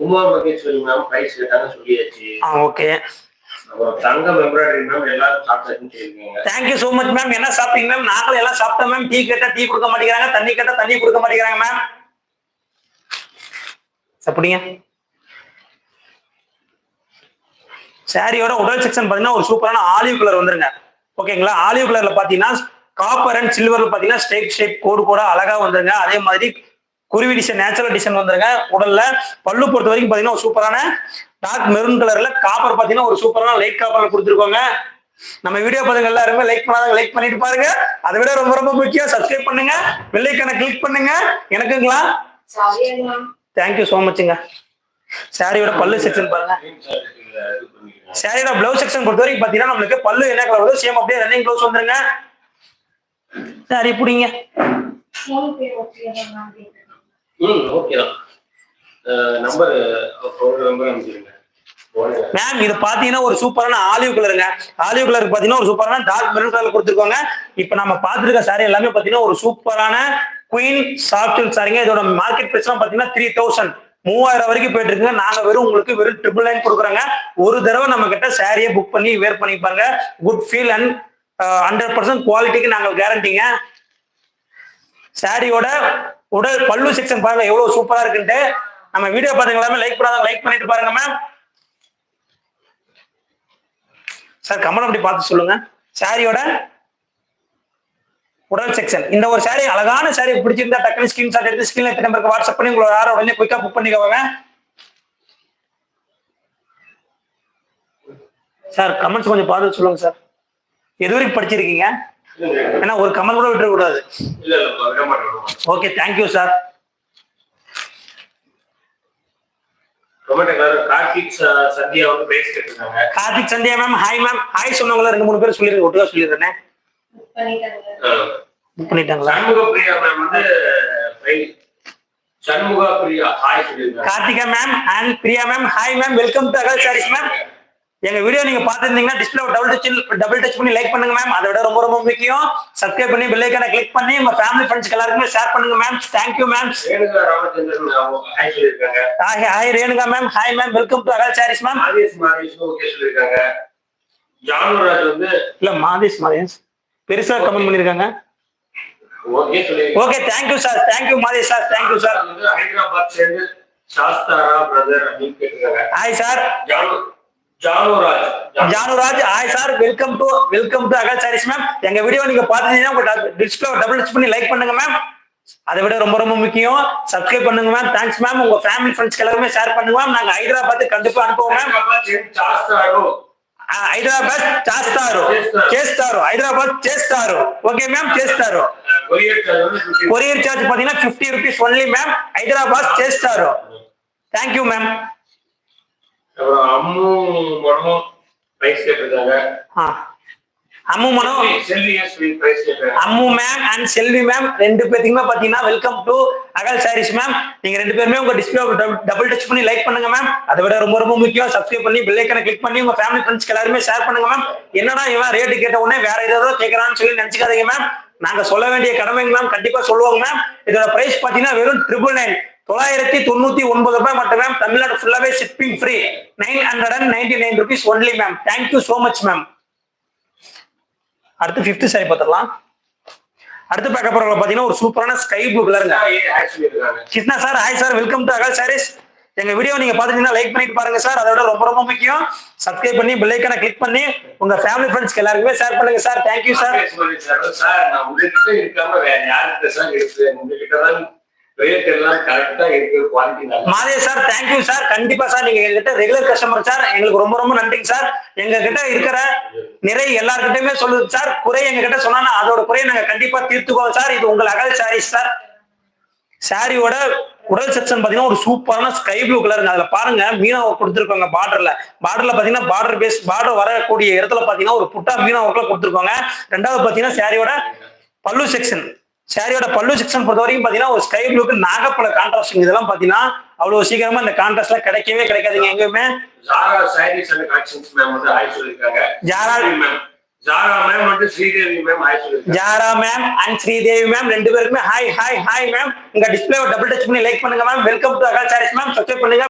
Uma Maheswari ma'am price கேட்டாங்க சொல்லியாச்சு. Okay. அப்புறம் தங்கம் எம்ப்ராய்டரி மேம் எல்லாரும் சாப்பிட்டாச்சுன்னு சொல்லிருக்கீங்க. Thank you so much ma'am. என்ன சாப்பிட்டீங்க மேம்? நாங்களும் எல்லாம் சாப்பிட்டோம் மேம். டீ கேட்டா டீ கொடுக்க மாட்டேங்கிறாங்க, தண்ணி கேட்டா தண்ணி கொடுக்க மாட்டேங்கிறாங்க மேம். சாப்பிடுங்க. சாரியோட உடல் செக்ஷன் பாத்தீங்கன்னா ஒரு சூப்பரான ஆலிவ் கலர் வந்துருங்க. ஓகேங்களா? ஆலிவ் கலர்ல பாத்தீங்கன்னா காப்பர் அண்ட் சில்வர்ல பாத்தீங்கன்னா ஸ்ட்ரைப் ஷேப் கோடு கூட அழகா வந்துருங்க. அதே மாதிரி குருவி டிசைன், நேச்சுரல் டிசைன் வந்துருங்க. உடல்ல பல்லு பொறுத்த வரைக்கும் பாத்தீங்கன்னா ஒரு சூப்பரான டார்க் மெரூன் கலர்ல காப்பர் பாத்தீங்கன்னா ஒரு சூப்பரான லைட் காப்பர்ல கொடுத்துருக்கோங்க. நம்ம வீடியோ பாருங்க, எல்லாருமே லைக் பண்ணாங்க, லைக் பண்ணிட்டு பாருங்க. அதை விட ரொம்ப ரொம்ப முக்கியம் சப்ஸ்கிரைப் பண்ணுங்க, பெல் ஐகானை கிளிக் பண்ணுங்க. எனக்குங்களா? தேங்க்யூ சோ மச்ங்க. சாரியோட பல்லு செக்ஷன் பாருங்க. சாரியோட பிளவுஸ் செக்ஷன் பொறுத்த வரைக்கும் பாத்தீங்கன்னா நம்மளுக்கு பல்லு என்ன கலர் வருதோ சேம் அப்படியே ரன்னிங் ப்ளவுஸ் வந்துருங்க. சாரி புடிங்க. மேம் இது பாத்தீங்கன்னா ஒரு சூப்பரான ஆலிவ் கலருங்க. ஆலிவ் கலர் பாத்தீங்கன்னா ஒரு சூப்பரான டார்க் மெரூன் கலர் கொடுத்துருக்கோங்க. இப்ப நம்ம பாத்துருக்க சாரி எல்லாமே பாத்தீங்கன்னா ஒரு சூப்பரான குயின் சாஃப்ட் சாரிங்க. இதோட மார்க்கெட் பிரைஸ் பாத்தீங்கன்னா 3000 3000 வரைக்கும் போயிட்டு இருக்குங்க. நாங்க உங்களுக்கு வெறும் 999 கொடுக்குறோங்க. ஒரு தடவை நம்ம கிட்ட சாரியை புக் பண்ணி வேர் பண்ணிப்பாங்க. குட் ஃபீல் அண்ட் 100% குவாலிட்டிக்கு நாங்க கேரண்டிங்க. சாரியோட உடல் பல்லு செக்ஷன் பாருங்க எவ்வளவு சூப்பரா இருக்குன்ட்டு. நம்ம வீடியோ பாத்தீங்க எல்லாமே லைக் பண்ணாத லைக் பண்ணிட்டு பாருங்க மேம். சார் கமெண்ட் அப்படி பார்த்து சொல்லுங்க. சாரியோட உடல் செக்ஷன் இந்த ஒரு சாரி அழகான சாரி பிடிச்சிருந்தா டக்குனு ஸ்கிரீன்ஷாட் எடுத்து ஸ்கிரீன்ல இருக்க நம்பருக்கு வாட்ஸ்அப் பண்ணி உங்களை யாரும் உடனே குயிக்கா புக் பண்ணிக்கோங்க. சார் கமெண்ட்ஸ் கொஞ்சம் பார்த்து சொல்லுங்க சார். எது வரைக்கும் படிச்சிருக்கீங்க? ஏன்னா ஒரு கமெண்ட் கூட விட்டுற கூடாது. Okay thank you sir. Karthik Sandhya வந்து பிரைஸ் கேட்டிருக்காங்க. Karthik Sandhya ma'am hi ma'am. Hi சொன்னவங்கள 2-3 பேர் சொல்லிருங்க, ஒட்டுக்கா சொல்லிடுறேன். புக் பண்ணிட்டாங்களா? சண்முக பிரியா மேம் வந்து சண்முக பிரியா ஹாய் சொல்லிருக்காங்க. Karthika ma'am and Priya ma'am hi ma'am. Welcome to Agal sarees ma'am. எங்க வீடியோ நீங்க பாத்துருந்தீங்கன்னா டிஸ்பிளே டபுள் டச் பண்ணி லைக் பண்ணுங்க மேம். அதோட ரொம்ப ரொம்ப முக்கியம் சப்ஸ்கிரைப் பண்ணி பெல் ஐகானை கிளிக் பண்ணி உங்க ஃபேமிலி ஃப்ரெண்ட்ஸ்க்கு எல்லாருக்குமே ஷேர் பண்ணுங்க ma'am. Thank you ma'am. Renuka Ramachandran hi சொல்லிருக்காங்க. Hi Renuka ma'am hi ma'am. Welcome to Agal sarees ma'am. Madhesh okay சொல்லிருக்காங்க. ஜானுராஜ் வந்து இல்ல மாதேஷ் பெருசா கமெண்ட் பண்ணிருக்காங்க. ஓகே சொல்லிருக்காங்க. Okay thank you sir. Thank you Madhesh sir. Thank you sir. Hyderabad சேர்ந்து சாஸ்தாரா பிரதர் அப்படின்னு கேட்டிருக்காங்க. Hi sir. Januraj hi sir. Welcome to Agal sarees ma'am. எங்க வீடியோ நீங்க பாத்தீங்கன்னா உங்க டிஸ்பிளே டபுள் டச் பண்ணி லைக் பண்ணுங்க மேம். அதை விட ரொம்ப ரொம்ப முக்கியம் சப்ஸ்கிரைப் பண்ணுங்க மேம். Thanks ma'am. உங்க ஃபேமிலி ஃப்ரெண்ட்ஸ்க்கு எல்லாருமே ஷேர் பண்ணுங்க மேம். நாங்க ஹைதராபாத் கண்டிப்பா அனுப்புவோம் மேம். హైదరాబాద్ చేస్తారు హైదరాబాద్ చేస్తారు. ఓకే మ్యామ్ చేస్తారు. కొరియర్ చార్జ్ పాతీங்கன்னா 50 రూపీస్ ఓన్లీ మ్యామ్. హైదరాబాద్ చేస్తారు. Thank you ma'am. Ammu Mano price கேட்டிருக்காங்க. Ammu Mano Ammu ma'am and Selvi ma'am ரெண்டு பேருக்குமே பாத்தீங்கன்னா welcome to Agal sarees ma'am. நீங்க ரெண்டு பேருமே உங்க டிஸ்பிளே டபுள் டச் பண்ணி லைக் பண்ணுங்க மேம். அதை விட ரொம்ப ரொம்ப முக்கியம் சப்ஸ்கிரைப் பண்ணி பெல் ஐகானை கிளிக் பண்ணி உங்க ஃபேமிலி ஃப்ரெண்ட்ஸ்க்கு எல்லாருமே ஷேர் பண்ணுங்க மேம். என்னடா இவன் ரேட்டு கேட்ட உடனே வேற ஏதோ கேட்கறான்னு சொல்லி நினைச்சுக்காதீங்க மேம். நாங்க சொல்ல வேண்டிய கடமைங்க மேம் கண்டிப்பா சொல்லுவாங்க மேம். இதோட பிரைஸ் பாத்தீங்கன்னா வெறும் 999 ரூபாய் மட்டும் மேம். தமிழ்நாடு ஃபுல்லாவே shipping free. 999 rupees only ma'am. Thank you so much ma'am. அடுத்து 5th சாரி பார்த்துடலாம். அடுத்து பார்க்க போறவங்க பாத்தீங்கன்னா ஒரு சூப்பரான ஸ்கை ப்ளூ கலருங்க. Krishna sir hi sir. Welcome to Agal saris. எங்க வீடியோ நீங்க பாத்துட்டீங்கன்னா லைக் பண்ணிட்டு பாருங்க சார். அதோட ரொம்ப ரொம்ப முக்கியம் சப்ஸ்கிரைப் பண்ணி பெல் ஐகானை கிளிக் பண்ணி உங்க ஃபேமிலி ஃப்ரெண்ட்ஸ்க்கு எல்லாருக்குமே ஷேர் பண்ணுங்க சார். Thank you sir. சார் நான் உங்ககிட்ட இருக்காம வேற யார்கிட்ட சார் இருக்கு? உங்ககிட்ட தான் ரேட் எல்லாம் கரெக்ட்டா இருக்கு, குவாலிட்டி நல்லா. மாதே சார் தேங்க்யூ சார். கண்டிப்பா சார் நீங்க எங்ககிட்ட ரெகுலர் கஸ்டமர் சார். எங்களுக்கு ரொம்ப ரொம்ப நன்றிங்க சார். எங்க கிட்ட இருக்கிற நிறை எல்லார்கிட்டயுமே சொல்லுது சார். குறை எங்க கிட்ட சொன்னா அதோட குறையை நாங்க கண்டிப்பா தீர்த்துக்குவோம் சார். இது உங்கள் அகல் சாரீஸ் சார். சாரியோட உடல் செக்ஷன் பாத்தீங்கன்னா ஒரு சூப்பரான ஸ்கை ப்ளூ கலருங்க. அதுல பாருங்க மீனா ஒர்க் கொடுத்துருக்காங்க. பார்டர்ல பாத்தீங்கன்னா பார்டர் வரக்கூடிய இடத்துல பாத்தீங்கன்னா ஒரு புட்டா மீனா ஒர்க்ல கொடுத்துருக்காங்க. ரெண்டாவது பாத்தீங்கன்னா சாரியோட பல்லு செக்ஷன். சாரியோட பல்லு செக்ஷன் பொறுத்த வரைக்கும் பாத்தீங்கன்னா ஒரு ஸ்கை ப்ளூக்கு நாகப்பழ கான்ட்ராஸ்ட். இதெல்லாம் பாத்தீங்கன்னா அவ்வளவு சீக்கிரமா இந்த கான்ட்ராஸ்ட்ல கிடைக்கவே கிடைக்காதுங்க எங்கேயுமே. ஜாரா சாரீஸ் அண்ட் கலெக்ஷன்ஸ் மேம் வந்து ஹாய் சொல்லிருக்காங்க. ஜாரா மேம் வந்து ஸ்ரீதேவி மேம் ஹாய் சொல்லிருக்காங்க. ஜாரா மேம் அண்ட் ஸ்ரீதேவி மேம் ரெண்டு பேருக்குமே ஹாய் ஹாய் ஹாய் மேம். உங்க டிஸ்பிளே டபுள் டச் பண்ணி லைக் பண்ணுங்க ma'am. Welcome to Agal sarees ma'am. Subscribe பண்ணுங்க.